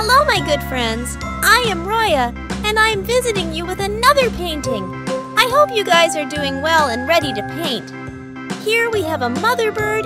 Hello, my good friends. I am Roya, and I am visiting you with another painting. I hope you guys are doing well and ready to paint. Here we have a mother bird.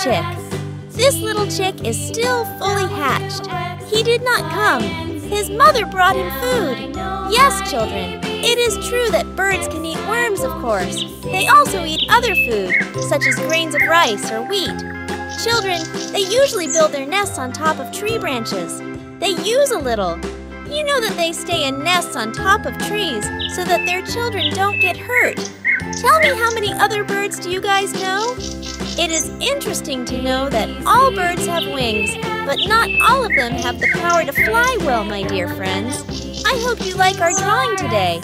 Chick. This little chick is still fully hatched. He did not come. His mother brought him food. Yes, children, it is true that birds can eat worms, of course. They also eat other food, such as grains of rice or wheat. Children, they usually build their nests on top of tree branches. They use a little. You know that they stay in nests on top of trees so that their children don't get hurt. Tell me, how many other birds do you guys know? It is interesting to know that all birds have wings, but not all of them have the power to fly well, my dear friends. I hope you like our drawing today.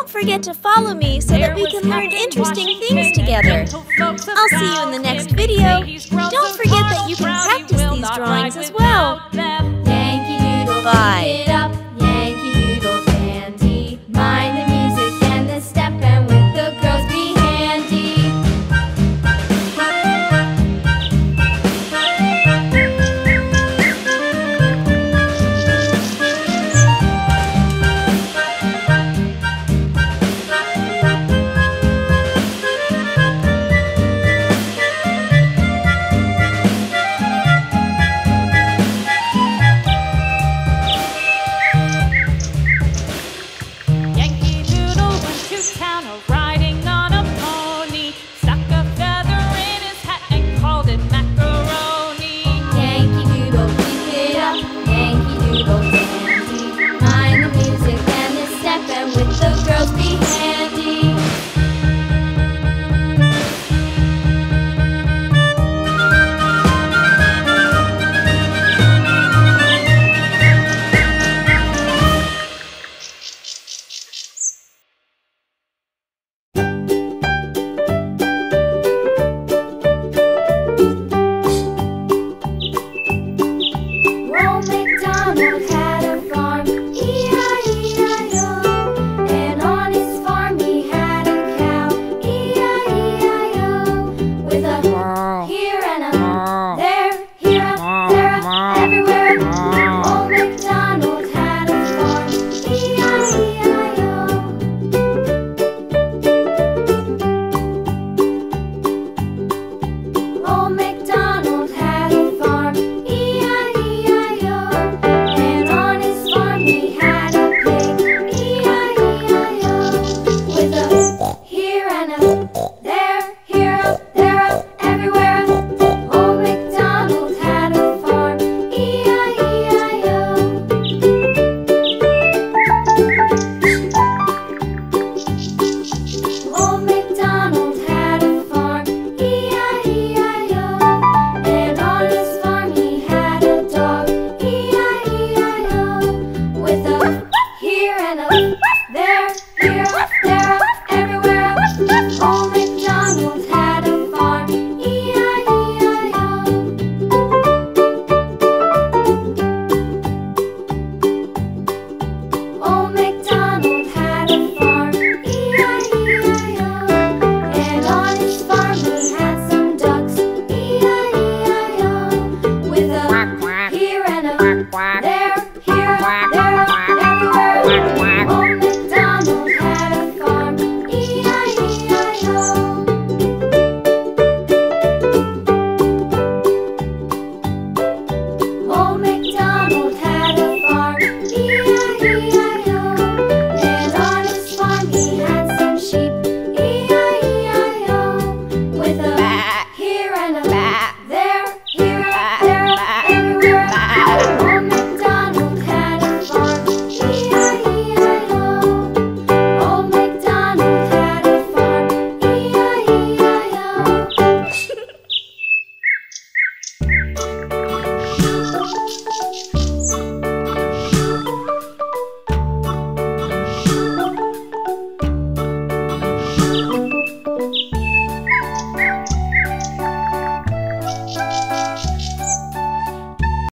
Forget to follow me so that we can learn interesting things together. I'll see you in the next video. Don't forget that you can practice these drawings as well.